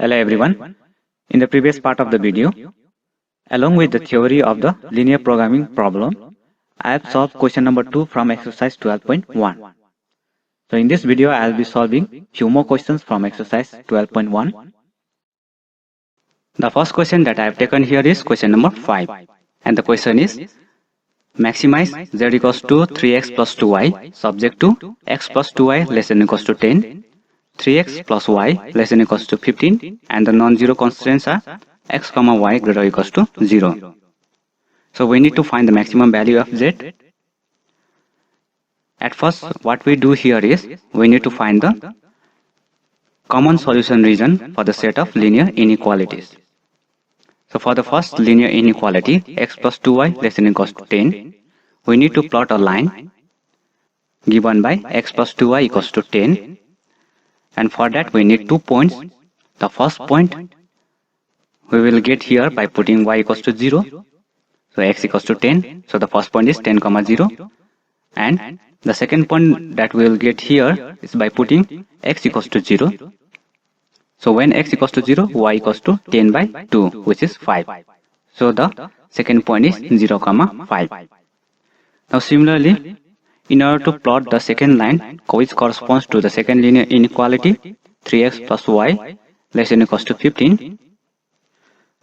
Hello everyone. In the previous part of the video, along with the theory of the linear programming problem, I have solved question number 2 from exercise 12.1. So in this video, I will be solving few more questions from exercise 12.1. The first question that I have taken here is question number 5. And the question is, maximize z equals to 3x plus 2y subject to x plus 2y less than or equals to 10, 3x plus y less than or equals to 15, and the non-zero constraints are x comma y greater or equals to 0. So we need to find the maximum value of z. At first, what we do here is we need to find the common solution region for the set of linear inequalities. So for the first linear inequality, x plus 2y less than or equals to 10, we need to plot a line given by x plus 2y equals to 10, and for that we need 2 points. The first point we will get here by putting y equals to 0, so x equals to 10, so the first point is 10 comma 0, and the second point that we will get here is by putting x equals to 0. So when x equals to 0, y equals to 10 by 2, which is 5. So the second point is 0 comma 5. Now similarly, in order to plot the second line which corresponds to the second linear inequality 3x plus y less than or equals to 15,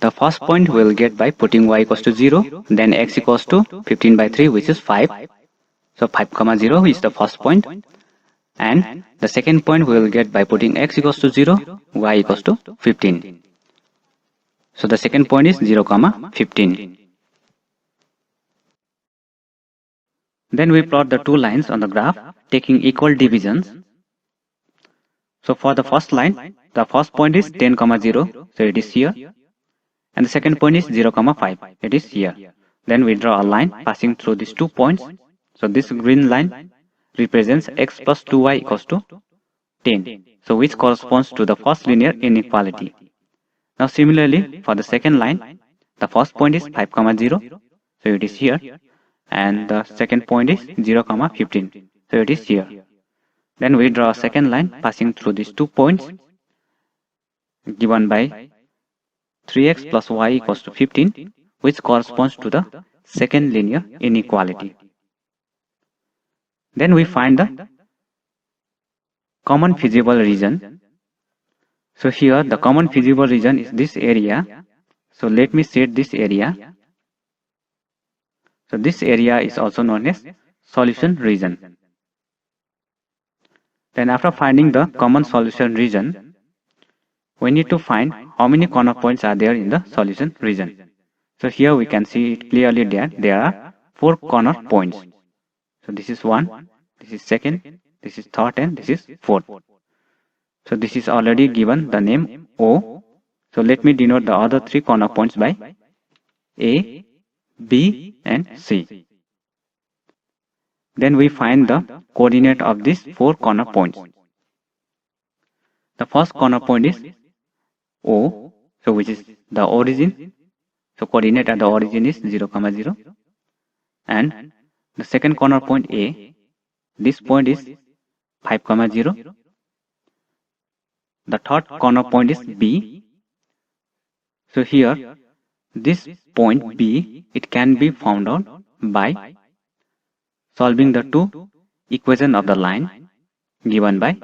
the first point we will get by putting y equals to 0, then x equals to 15 by 3, which is 5. So 5 comma 0 is the first point, and the second point we will get by putting x equals to 0, y equals to 15. So the second point is 0 comma 15. Then we plot the two lines on the graph taking equal divisions. So for the first line, the first point is 10 comma 0, so it is here, and the second point is 0 comma 5, it is here. Then we draw a line passing through these 2 points. So this green line represents x plus 2y equals to 10, so which corresponds to the first linear inequality. Now similarly, for the second line, the first point is 5 comma 0, so it is here, and the second point is 0 comma 15, so it is here. Then we draw a second line passing through these 2 points given by 3x plus y equals to 15, which corresponds to the second linear inequality. Then we find the common feasible region. So here the common feasible region is this area. So let me set this area. So this area is also known as solution region. Then after finding the common solution region, we need to find how many corner points are there in the solution region. So here we can see it clearly that there are 4 corner points. So this is 1, this is 2nd, this is 3rd, and this is 4th. So this is already given the name O. So let me denote the other 3 corner points by A, B, and C. Then we find the coordinate of these 4 corner points. The first corner point is O, so which is the origin. So coordinate at the origin is 0 comma 0. And the second corner point A, this point is 5 comma 0. The third corner point is B. So here this point B, it can be found out by solving the two equation of the line given by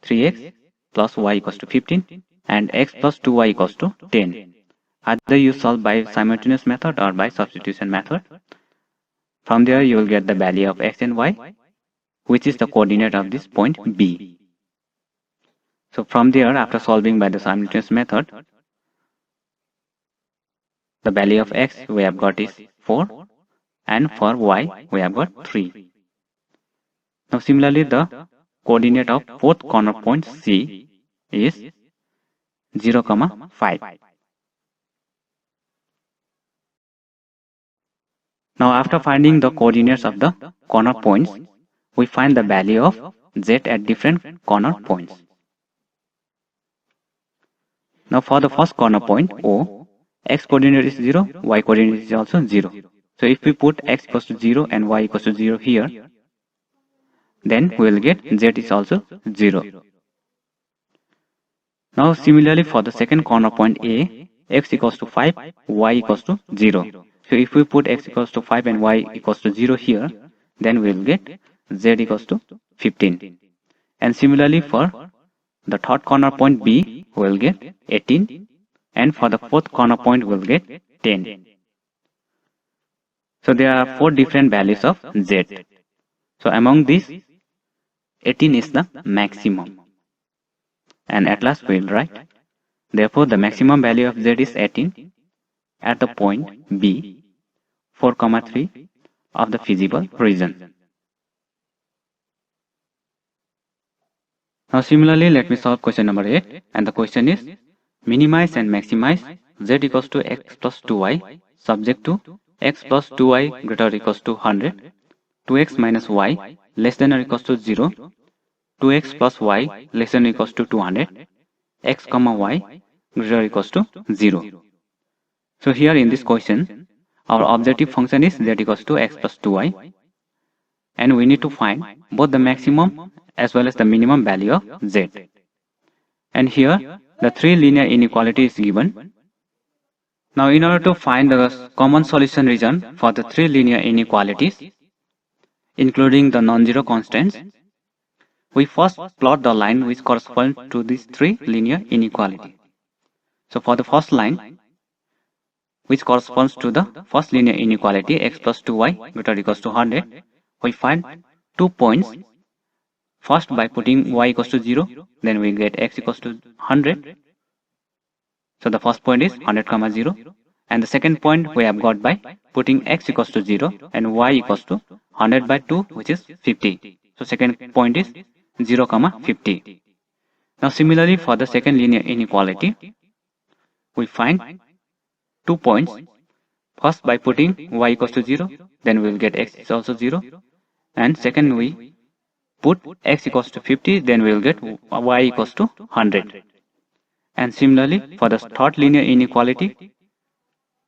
3x plus y equals to 15 and x plus 2y equals to 10. Either you solve by simultaneous method or by substitution method. From there you will get the value of x and y, which is the coordinate of this point B. So from there, after solving by the simultaneous method, the value of x we have got is 4, and for y we have got 3. Now similarly, the coordinate of 4th corner point C is 0 comma 5. Now after finding the coordinates of the corner points, we find the value of z at different corner points. Now for the first corner point O, x coordinate is 0, y coordinate is also 0. So if we put x equals to 0 and y equals to 0 here, then we will get z is also 0. Now similarly for the second corner point A, x equals to 5, y equals to 0. So if we put x equals to 5 and y equals to 0 here, then we will get z equals to 15. And similarly for the third corner point B, we will get 18. And for the fourth corner point, we will get 10. So there are 4 different values of z. So among these, 18 is the maximum. And at last we will write, therefore the maximum value of z is 18 at the point B, 4, 3 of the feasible region. Now similarly, let me solve question number 8, and the question is, minimize and maximize z equals to x plus 2y subject to x plus 2y greater or equals to 100, 2x minus y less than or equals to 0, 2x plus y less than or equals to 200, x comma y greater or equals to 0. So here in this question, our objective function is z equals to x plus 2y, and we need to find both the maximum as well as the minimum value of z. And here the 3 linear inequality is given. Now in order to find the common solution region for the 3 linear inequalities, including the non-zero constants, we first plot the line which corresponds to these 3 linear inequalities. So for the first line, which corresponds to the first linear inequality x plus 2y greater or equals to 100, we find 2 points. First by putting y equals to 0, then we get x equals to 100. So the first point is 100 comma 0, and the second point we have got by putting x equals to 0 and y equals to 100 by 2, which is 50. So second point is 0 comma 50. Now similarly for the second linear inequality, we find 2 points. First by putting y equals to 0, then we will get x is also 0, and second we put x equals to 50, then we will get y equals to 100. And similarly for the third linear inequality,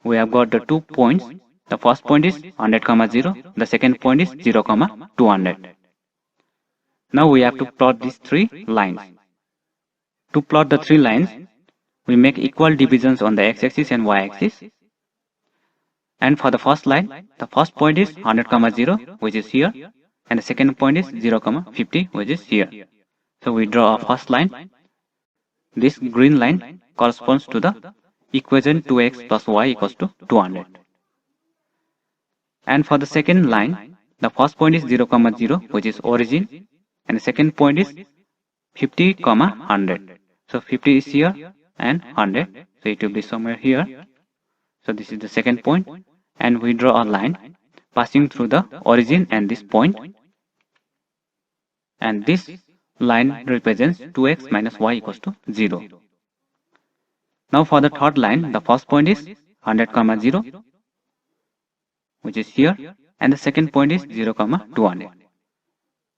we have got the 2 points. The first point is 100 comma 0, the second point is 0 comma 200. Now we have to plot these 3 lines. To plot the 3 lines, we make equal divisions on the x-axis and y-axis. And for the first line, the first point is 100 comma 0, which is here, and the second point is 0 comma 50, which is here. So we draw a first line. This green line corresponds to the equation 2x plus y equals to 200. And for the second line, the first point is 0 comma 0, which is origin, and the second point is 50 comma 100. So 50 is here and 100, so it will be somewhere here. So this is the second point, and we draw a line passing through the origin and this point, and this line represents 2x minus y equals to 0. Now for the third line, the first point is 100 comma 0, which is here, and the second point is 0 comma 200,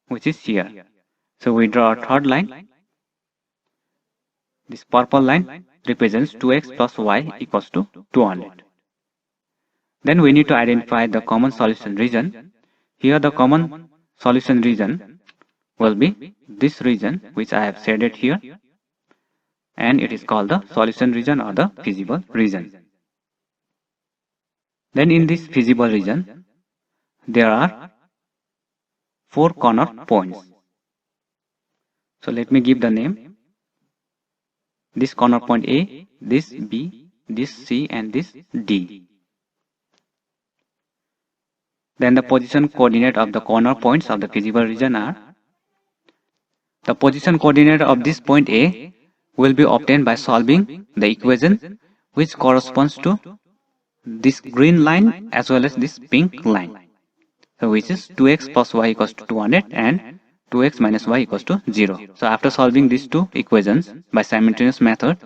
which is here. So we draw a third line. This purple line represents 2x plus y equals to 200. Then we need to identify the common solution region. Here the common solution region will be this region which I have shaded here, and it is called the solution region or the feasible region. Then in this feasible region, there are 4 corner points. So let me give the name. This corner point A, this B, this C, and this D. Then the position coordinate of the corner points of the feasible region are, the position coordinate of this point A will be obtained by solving the equation which corresponds to this green line as well as this pink line. So which is 2x plus y equals to 200 and 2x minus y equals to 0. So after solving these two equations by simultaneous method,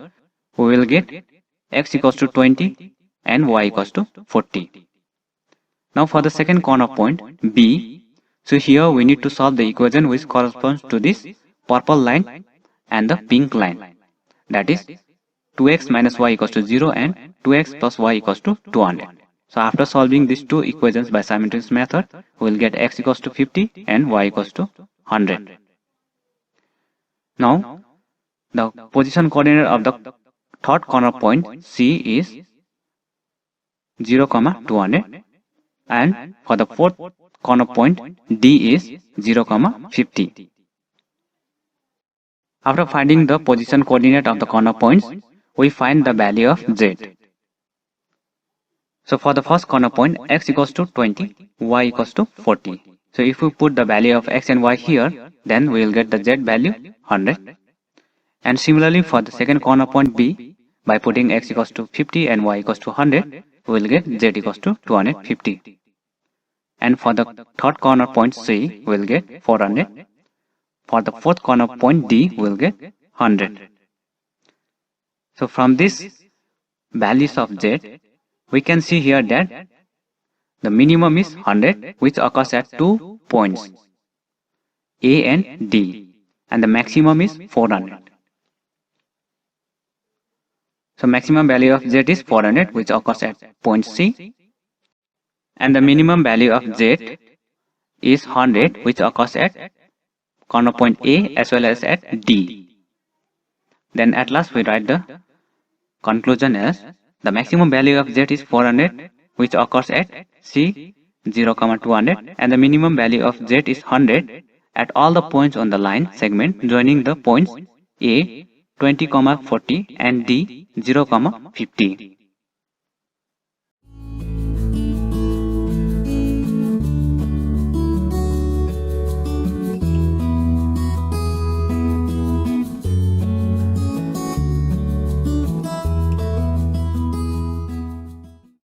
we will get x equals to 20 and y equals to 40. Now for the second corner point B, so here we need to solve the equation which corresponds to this purple line and the pink line, that is 2x minus y equals to 0 and 2x plus y equals to 200. So after solving these two equations by simultaneous method, we will get x equals to 50 and y equals to 100. Now The position coordinate of the third corner point C is 0, 200, and for the fourth corner point D is 0, 50. After finding the position coordinate of the corner points, we find the value of Z. So for the first corner point, x equals to 20, y equals to 40. So if we put the value of x and y here, then we will get the Z value 100. And similarly for the second corner point B, by putting x equals to 50 and y equals to 100, we will get Z equals to 250. And for the third corner point C, we will get 400. For the fourth corner point D, we will get 100. So from this values of Z, we can see here that the minimum is 100, which occurs at 2 points, A and D, and the maximum is 400. So maximum value of Z is 400, which occurs at point C, and the minimum value of Z is 100, which occurs at corner point A as well as at D. Then at last we write the conclusion as the maximum value of Z is 400, which occurs at C 0, 200, and the minimum value of Z is 100 at all the points on the line segment joining the points A 20, 40 and D 0, 50.